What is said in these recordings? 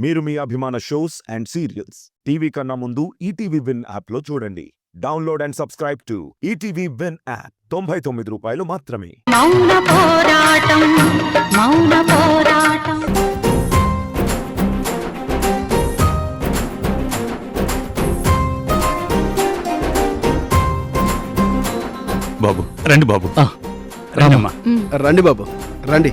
మీరు మీ అభిమాన shows and serials TV కన్నా ముందు ఈటీవీ విన్ యాప్లో చూడండి. Download and subscribe to ETV win app. 99 రూపాయలు మాత్రమే. మౌన పోరాటం మౌన పోరాటం. బాబు రండి బాబు. రండమ్మా. రండి బాబు రండి.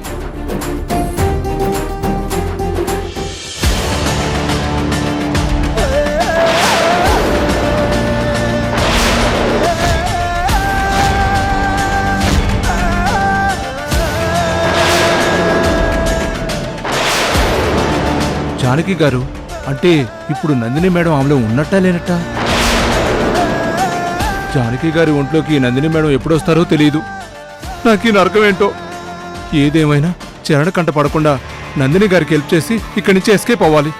జానకి గారు అంటే ఇప్పుడు నందిని మేడం ఆమెలో ఉన్నట్టా లేనట్టా? జానకి గారి ఒంట్లోకి నందిని మేడం ఎప్పుడొస్తారో తెలియదు. నాకు ఈ నరకం ఏంటో. ఏదేమైనా చరణ కంట పడకుండా నందిని గారికి హెల్ప్ చేసి ఇక్కడి నుంచి ఎస్కేప్ అవ్వాలి.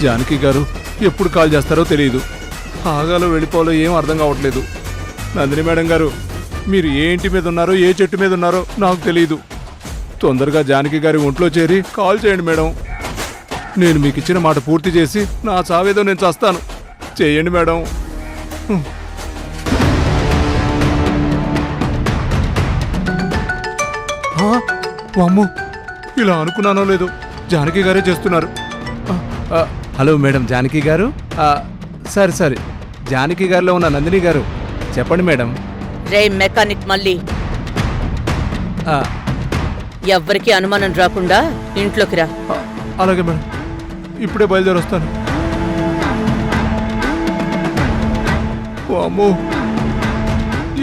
జానకి గారు ఎప్పుడు కాల్ చేస్తారో తెలియదు. ఆగాలో వెళ్ళిపోవాలో ఏం అర్థం కావట్లేదు. నందిని మేడం గారు మీరు ఏ ఇంటి మీద ఉన్నారో ఏ చెట్టు మీద ఉన్నారో నాకు తెలియదు. తొందరగా జానకి గారి ఒంట్లో చేరి కాల్ చేయండి మేడం. నేను మీకు ఇచ్చిన మాట పూర్తి చేసి నా చావేదో నేను చస్తాను. చేయండి మేడం. వామ్మో, ఇలా అనుకున్నానో లేదో జానకి గారే చేస్తున్నారు. హలో మేడం జానకి గారు. సరే జానకి గారిలో ఉన్న నందిని గారు చెప్పండి మేడం. రే మెకానిక్ మళ్ళీ ఎవ్వరికి అనుమానం రాకుండా ఇంట్లోకి రా. అలాగే మేడం, ఇప్పుడే బయలుదేరి వస్తాను. వామ్మో,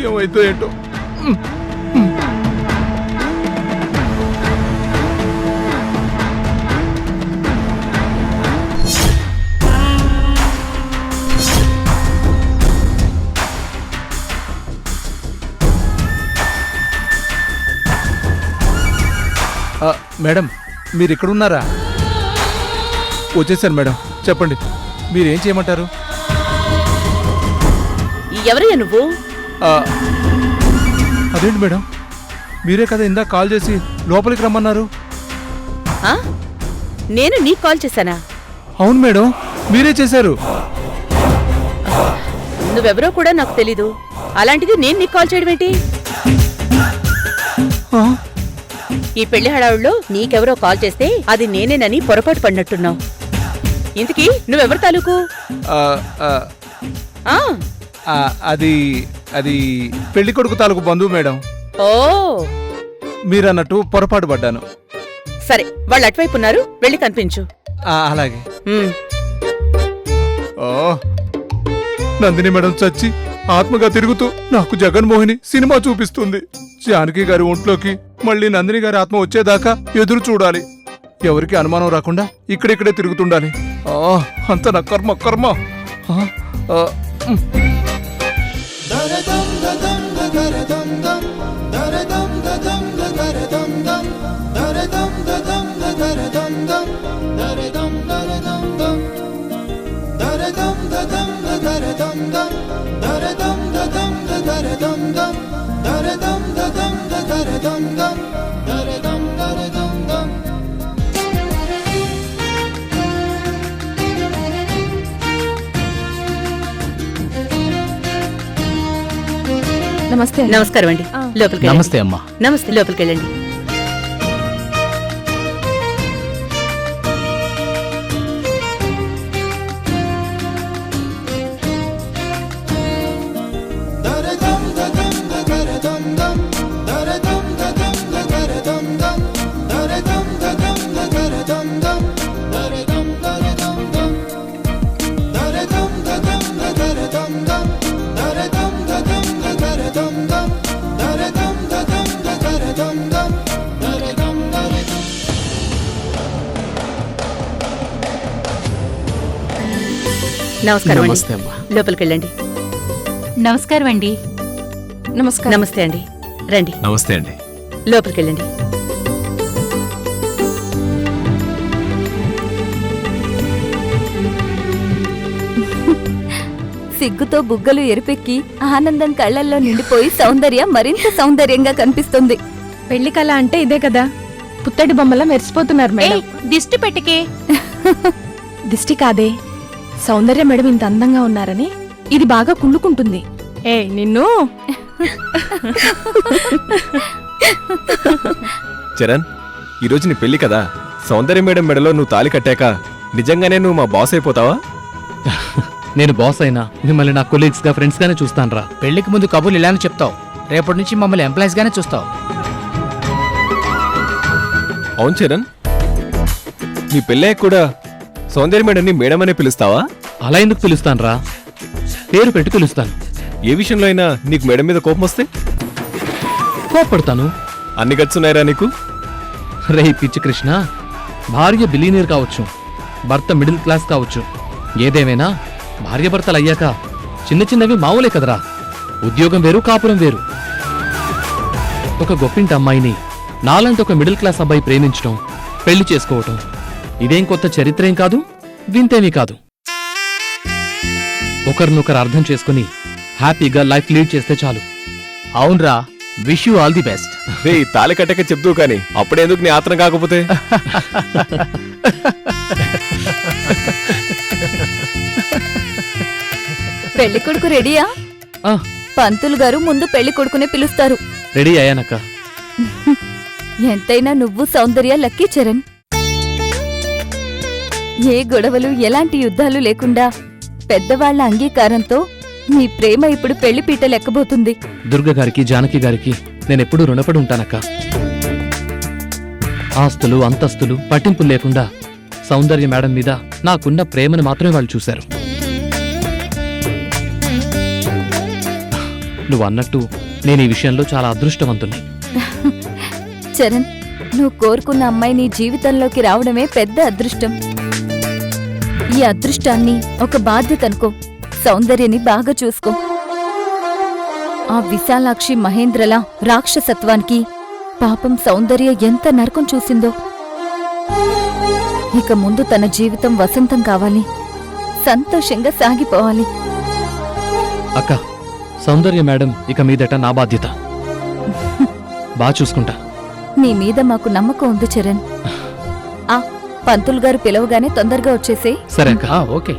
ఏమైతే ఏంటో. మేడం మీరు ఇక్కడున్నారా? వచ్చేసాను మేడం. చెప్పండి, మీరేం చేయమంటారు? ఎవరయ్యా నువ్వు? అదేంటి మేడం, మీరే కదా ఇందాక కాల్ చేసి లోపలికి రమ్మన్నారు. నేను నీకు కాల్ చేశానా? అవును మేడం, మీరే చేశారు. నువ్వెవరో కూడా నాకు తెలీదు. అలాంటిది నేను నీకు కాల్ చేయడం ఏంటి? ఈ పెళ్లి హడావుల్లో నీకెవరో కాల్ చేస్తే అది నేనేనని పొరపాటు పడినట్టున్నావు. ఇంతకీ నువ్వెవరు తాలూకు? అది అది పెళ్లి కొడుకు తాలూకు బంధువు మేడం. ఓ, మీరన్నట్టు పొరపాటు పడ్డాను. సరే, వాళ్ళు అటువైపు ఉన్నారు, వెళ్ళి కనిపించు. అలాగే. నందిని మేడం చచ్చి ఆత్మగా తిరుగుతూ నాకు జగన్మోహిని సినిమా చూపిస్తుంది. జానకి గారి ఒంట్లోకి మళ్ళీ నందిని గారి ఆత్మ వచ్చేదాకా ఎదురు చూడాలి. ఎవరికి అనుమానం రాకుండా ఇక్కడిక్కడే తిరుగుతుండాలి. అంత నా కర్మ కర్మ. నమస్తే. నమస్కారం అండి. లోపలికి. నమస్తే అమ్మా. నమస్తే, లోపలికి వెళ్ళండి. dum dum నమస్కారం అండి. నమస్తే అమ్మా. లోపలికి వెళ్ళండి. నమస్కారం అండి. నమస్తే అండి. రండి, నమస్తే అండి. లోపలికి వెళ్ళండి. సిగ్గుతో బుగ్గలు ఎరిపెక్కి ఆనందం కళ్ళల్లో నిండిపోయి సౌందర్య మరింత సౌందర్యంగా కనిపిస్తుంది. పెళ్లి కళ అంటే ఇదే కదా, పుత్తడి బొమ్మలా మెరిసిపోతున్నారు మేడం. ఏయ్, దిష్టి పెట్టకే. దిష్టి కాదే, సౌందర్య మేడం ఇంత అందంగా ఉన్నారని ఇది బాగా కుళ్ళుకుంటుంది. ఏ నిన్ను చరణ్, ఈరోజు నీ పెళ్లి కదా, సౌందర్య మేడం మెడలో నువ్వు తాళి కట్టాక నిజంగానే నువ్వు మా బాస్ అయిపోతావా? నేను బాస్ అయినా మిమ్మల్ని నా కొలీగ్స్ గా ఫ్రెండ్స్ గానే చూస్తానురా. పెళ్లికి ముందు కబుర్లు ఇలానే చెప్తావు, రేపటి నుంచి మమ్మల్ని ఎంప్లాయీస్ గానే చూస్తావు. అవును చరణ్, నీ పెళ్ళయ్యాక కూడా సౌందర్య మేడంని మేడం అనే పిలుస్తావా? అలా ఎందుకు పిలుస్తానురా, పేరు పెట్టి పిలుస్తాను. ఏ విషయంలో అయినా నీకు మేడం మీద కోపం వస్తే కోప్పడతాను. అన్ని గచ్చున్నాయిరా నీకు? రే పిచ్చి కృష్ణ, భార్య బిలీనియర్ కావచ్చు, భర్త మిడిల్ క్లాస్ కావచ్చు, ఏదేమైనా భార్య భర్తలు అయ్యాక చిన్న చిన్నవి మామూలే కదరా. ఉద్యోగం వేరు, కాపురం వేరు. ఒక గొప్పింటి అమ్మాయిని నాలంటి ఒక మిడిల్ క్లాస్ అబ్బాయి ప్రేమించడం, పెళ్లి చేసుకోవటం, ఇదేం కొత్త చరిత్రేం కాదు, వింతేమీ కాదు. ఒకరినొకరు అర్థం చేసుకుని హ్యాపీగా లైఫ్ లీడ్ చేస్తే చాలు. అవునరా, wish you all the best. రే, తాళి కట్టాక చెప్తూ కానీ అప్పుడెందుకు నీ ఆత్రం కాకపోతే? పెళ్లి కొడుకు రెడీయా? ఆ, పంతులు గారు ముందు పెళ్లి కొడుకునే పిలుస్తారు. రెడీ అయ్యానక్క. ఎంతైనా నువ్వు సౌందర్య లక్కీ చరణ్. ఏ గొడవలు ఎలాంటి యుద్ధాలు లేకుండా పెద్దవాళ్ల అంగీకారంతో మీ ప్రేమ ఇప్పుడు పెళ్లి పీట లెక్కబోతుంది. దుర్గ గారికి, జానకి గారికి నేనెప్పుడూ రుణపడి ఉంటానక్క. ఆస్తులు అంతస్తులు పట్టింపులు లేకుండా సౌందర్య మేడం మీద నాకున్న ప్రేమను మాత్రమే వాళ్ళు చూశారు. నువ్వు అన్నట్టు నేను ఈ విషయంలో చాలా అదృష్టవంతుణ్ణి. చరణ్, నువ్వు కోరుకున్న అమ్మాయి నీ జీవితంలోకి రావడమే పెద్ద అదృష్టం. ఈ అదృష్టాన్ని ఒక బాధ్యత అనుకో. సౌందర్యని బాగా చూసుకో. ఆ విశాలాక్షి మహేంద్రల రాక్షసత్వానికి పాపం సౌందర్య ఎంత నరకం చూసిందో. ఇక ముందు తన జీవితం వసంతం కావాలి, సంతోషంగా సాగిపోవాలి. అక్క, సౌందర్య మేడం ఇక మీదట నా బాధ్యత. బాగా చూసుకుంటా. నీ మీద మాకు నమ్మకం ఉంది చరణ్. ఆ పంతులు గారు పిలవగానే తొందరగా వచ్చేసే. సరే అక్క. ఓకే.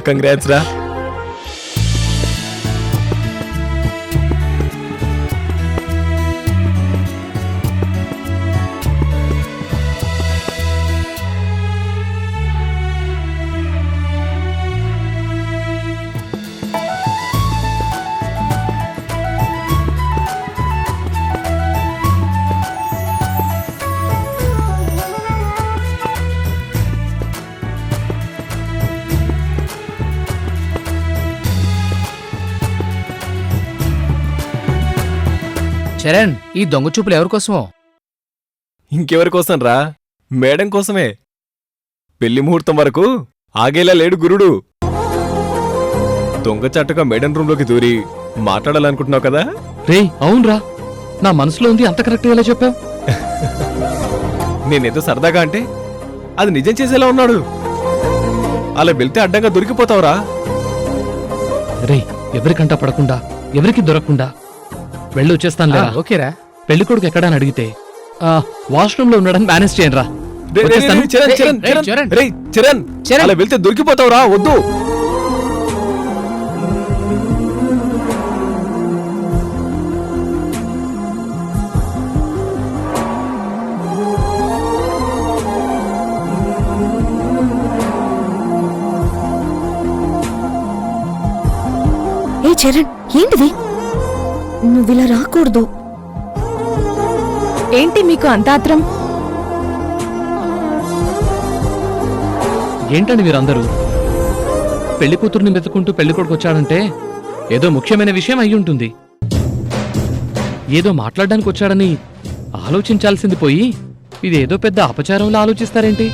కంగ్రాట్స్ రా. చరణ్, ఈ దొంగ చూపులు ఎవరి కోసమో? ఇంకెవరి కోసం రా, మేడం కోసమే. పెళ్లి ముహూర్తం వరకు ఆగేలా లేడు గురుడు. దొంగచాటుగా మేడం రూంలోకి దూరి మాట్లాడాలనుకుంటున్నావు కదా? రే అవునరా, నా మనసులో ఉంది అంత కరెక్ట్గా ఎలా చెప్పావు? నేనేదో సరదాగా అంటే అది నిజం చేసేలా ఉన్నాడు. అలా వెళ్తే అడ్డంగా దొరికిపోతావురా. రే ఎవరికంటా పడకుండా, ఎవరికి దొరకకుండా వెళ్ళి వచ్చేస్తాను లేరా. ఓకేరా. పెళ్లి కొడుకు ఎక్కడా అని అడిగితే వాష్రూమ్ లో ఉన్నాడని మేనేజ్ చేయండి రా. రే, రే, రే, వచ్చేస్తాను. చరణ్, చరణ్, రే, చరణ్, చరణ్. రే, చరణ్, చరణ్. అలా వెళ్తే దొరికిపోతావురా, వద్దు. ఏ చరణ్, ఏంటిది? నువ్విలా రాకూడదు. ఏంటి మీకు అంత ఆత్రం? ఏంటండి మీరందరూ పెళ్లి కూతుర్ని వెతుకుంటూ పెళ్లి కొడుకు వచ్చాడంటే ఏదో ముఖ్యమైన విషయం అయి ఉంటుంది. ఏదో మాట్లాడడానికి వచ్చాడని ఆలోచించాల్సింది పోయి ఇదేదో పెద్ద అపచారంలా ఆలోచిస్తారేంటి